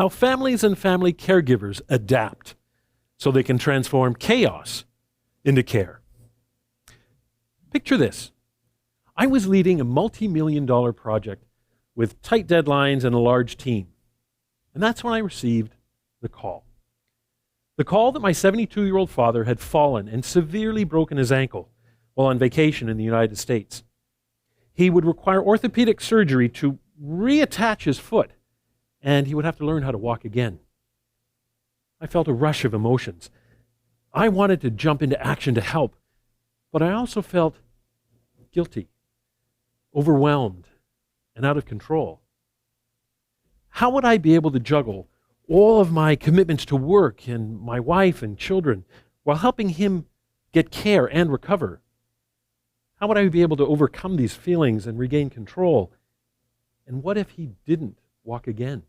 how families and family caregivers adapt so they can transform chaos into care. Picture this. I was leading a multi-million-dollar project with tight deadlines and a large team. And that's when I received the call. The call that my 72-year-old father had fallen and severely broken his ankle while on vacation in the United States. He would require orthopedic surgery to reattach his foot, and he would have to learn how to walk again. I felt a rush of emotions. I wanted to jump into action to help, but I also felt guilty, overwhelmed, and out of control. How would I be able to juggle all of my commitments to work and my wife and children while helping him get care and recover? How would I be able to overcome these feelings and regain control? And what if he didn't walk again?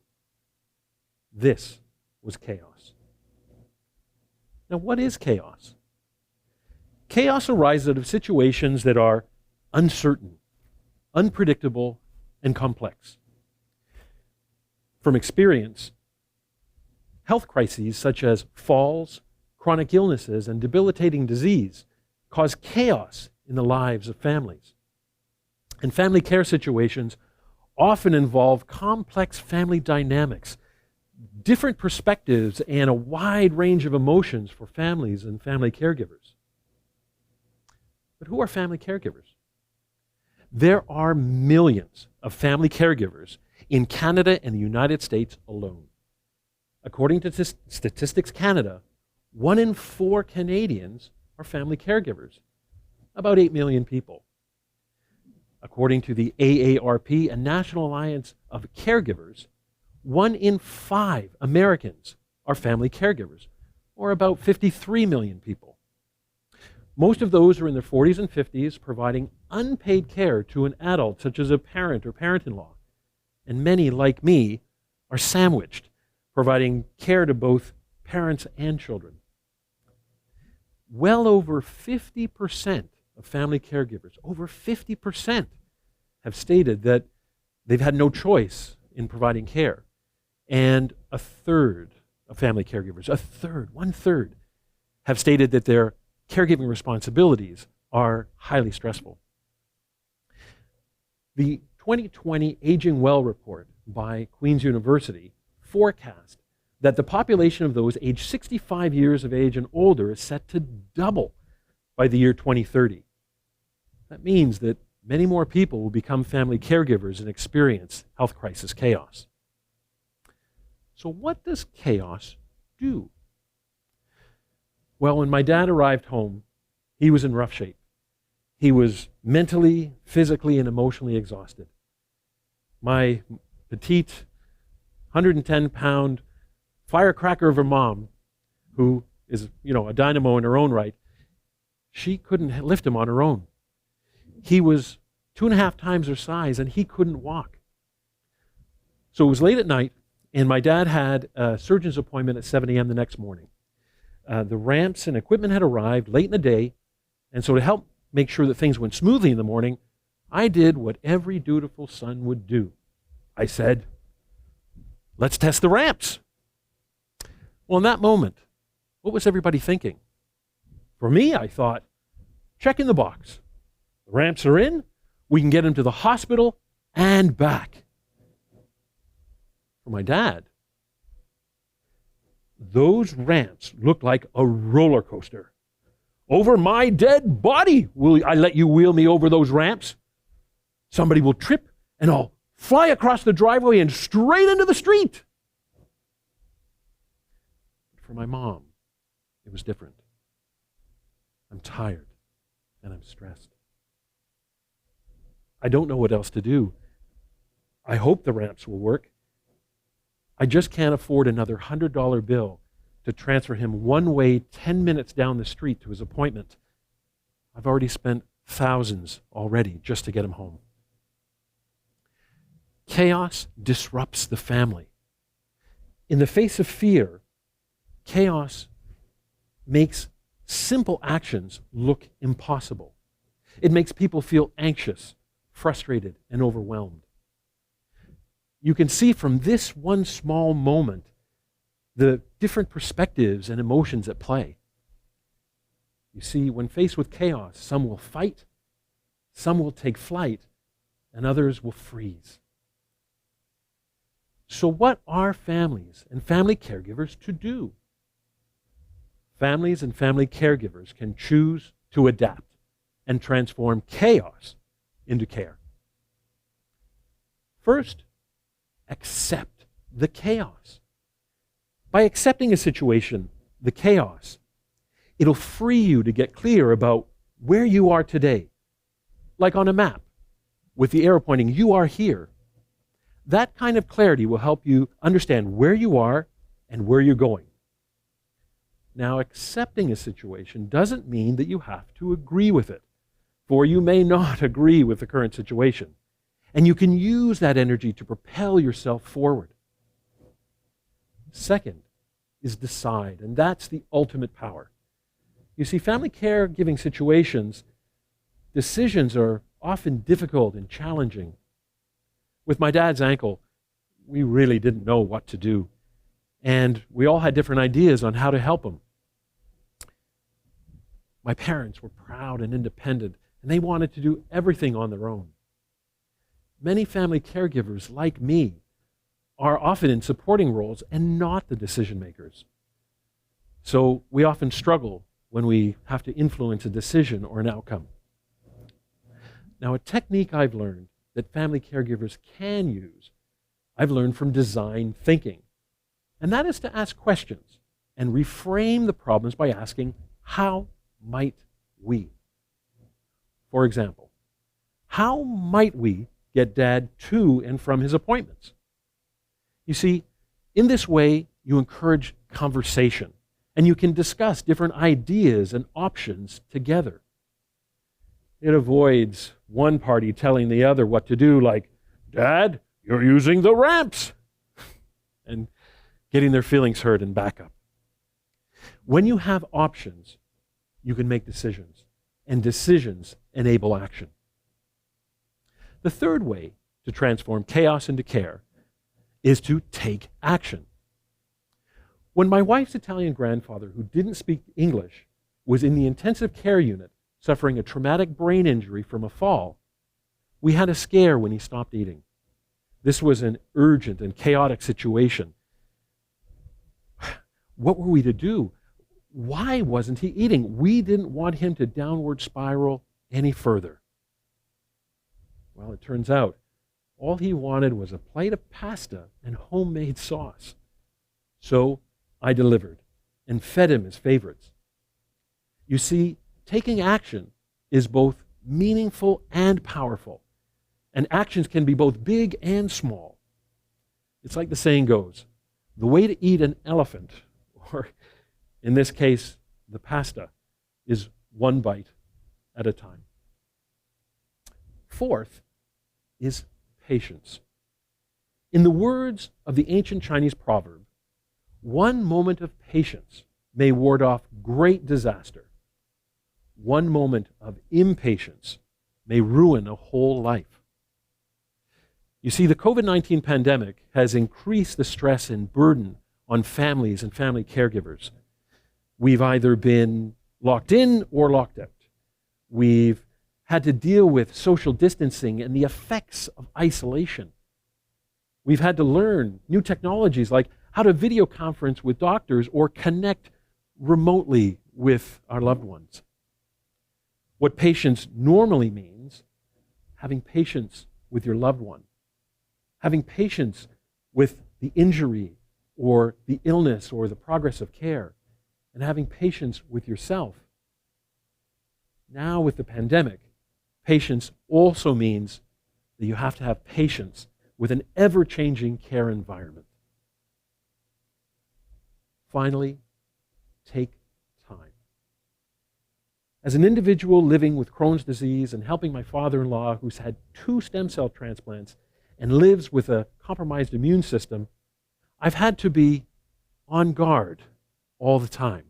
This was chaos. Now, what is chaos? Chaos arises out of situations that are uncertain, unpredictable, and complex. From experience, health crises such as falls, chronic illnesses, and debilitating disease cause chaos in the lives of families. And family care situations often involve complex family dynamics, different perspectives, and a wide range of emotions for families and family caregivers. But who are family caregivers? There are millions of family caregivers in Canada and the United States alone. According to TEDxKanata, 1 in 4 Canadians are family caregivers, about 8 million people. According to the AARP, a National Alliance of Caregivers, 1 in 5 Americans are family caregivers, or about 53 million people. Most of those are in their 40s and 50s, providing unpaid care to an adult, such as a parent or parent-in-law. And many, like me, are sandwiched, providing care to both parents and children. Well over 50% of family caregivers, over 50%, have stated that they've had no choice in providing care. And a third of family caregivers, one third, have stated that their caregiving responsibilities are highly stressful. The 2020 Aging Well report by Queen's University forecast that the population of those aged 65 years of age and older is set to double by the year 2030. That means that many more people will become family caregivers and experience health crisis chaos. So what does chaos do? Well, when my dad arrived home, he was in rough shape. He was mentally, physically, and emotionally exhausted. My petite, 110-pound firecracker of a mom, who is, a dynamo in her own right, she couldn't lift him on her own. He was 2.5 times her size, and he couldn't walk. So it was late at night, and my dad had a surgeon's appointment at 7 a.m. the next morning. The ramps and equipment had arrived late in the day, and so to help make sure that things went smoothly in the morning, I did what every dutiful son would do. I said, "Let's test the ramps." Well, in that moment, what was everybody thinking? For me, I thought, check in the box. The ramps are in. We can get him to the hospital and back. For my dad, those ramps looked like a roller coaster. Over my dead body will I let you wheel me over those ramps. Somebody will trip and I'll fly across the driveway and straight into the street. For my mom, it was different. I'm tired and I'm stressed. I don't know what else to do. I hope the ramps will work. I just can't afford another $100 bill to transfer him one way 10 minutes down the street to his appointment. I've already spent thousands already just to get him home. Chaos disrupts the family. In the face of fear, chaos makes simple actions look impossible. It makes people feel anxious, frustrated, and overwhelmed. you can see from this one small moment the different perspectives and emotions at play. You see, when faced with chaos, some will fight, some will take flight, and others will freeze. So what are families and family caregivers to do? Families and family caregivers can choose to adapt and transform chaos into care. First, accept the chaos. By accepting a situation, the chaos, it'll free you to get clear about where you are today. Like on a map, with the arrow pointing, you are here. That kind of clarity will help you understand where you are and where you're going. Now, accepting a situation doesn't mean that you have to agree with it, for you may not agree with the current situation, and you can use that energy to propel yourself forward. Second is decide, and that's the ultimate power. You see, family caregiving situations, decisions are often difficult and challenging. With my dad's ankle, we really didn't know what to do, and we all had different ideas on how to help him. My parents were proud and independent, and they wanted to do everything on their own. Many family caregivers, like me, are often in supporting roles and not the decision makers. So we often struggle when we have to influence a decision or an outcome. Now, a technique I've learned that family caregivers can use, I've learned from design thinking. And that is to ask questions and reframe the problems by asking, how might we? For example, how might we get Dad to and from his appointments? You see, in this way, you encourage conversation, and you can discuss different ideas and options together. It avoids one party telling the other what to do, like, Dad, you're using the ramps, and getting their feelings hurt and back up. When you have options, you can make decisions, and decisions enable action. The third way to transform chaos into care is to take action. When my wife's Italian grandfather, who didn't speak English, was in the intensive care unit suffering a traumatic brain injury from a fall, we had a scare when he stopped eating. This was an urgent and chaotic situation. What were we to do? Why wasn't he eating? We didn't want him to downward spiral any further. Well, it turns out all he wanted was a plate of pasta and homemade sauce. So I delivered and fed him his favorites. You see, taking action is both meaningful and powerful. And actions can be both big and small. It's like the saying goes, the way to eat an elephant, or in this case, the pasta, is one bite at a time. Fourth is patience. In the words of the ancient Chinese proverb, one moment of patience may ward off great disaster. One moment of impatience may ruin a whole life. You see, the COVID-19 pandemic has increased the stress and burden on families and family caregivers. We've either been locked in or locked out. We've had to deal with social distancing and the effects of isolation. We've had to learn new technologies like how to video conference with doctors or connect remotely with our loved ones. What patience normally means, having patience with your loved one, having patience with the injury or the illness or the progress of care, and having patience with yourself. Now with the pandemic, patience also means that you have to have patience with an ever-changing care environment. Finally, take time. As an individual living with Crohn's disease and helping my father-in-law who's had 2 stem cell transplants and lives with a compromised immune system, I've had to be on guard all the time.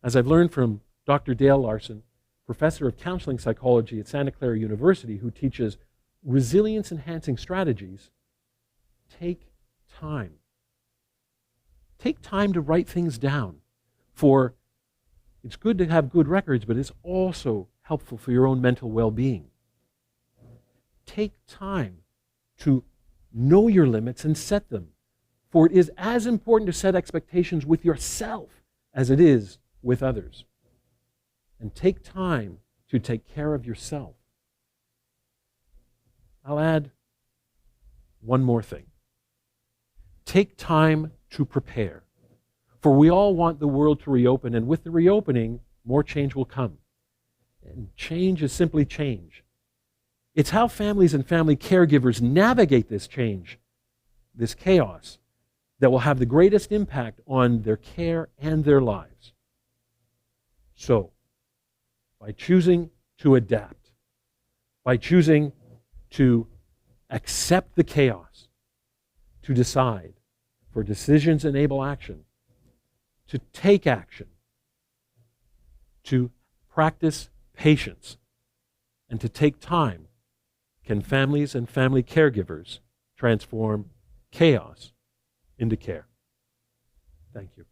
As I've learned from Dr. Dale Larson, professor of counseling psychology at Santa Clara University, who teaches resilience-enhancing strategies, take time. Take time to write things down. For it's good to have good records, but it's also helpful for your own mental well-being. Take time to know your limits and set them. For it is as important to set expectations with yourself as it is with others. And take time to take care of yourself. I'll add one more thing. Take time to prepare. For we all want the world to reopen, and with the reopening, more change will come. And change is simply change. It's how families and family caregivers navigate this change, this chaos, that will have the greatest impact on their care and their lives. So, by choosing to adapt, by choosing to accept the chaos, to decide, for decisions enable action, to take action, to practice patience, and to take time, can families and family caregivers transform chaos into care. Thank you.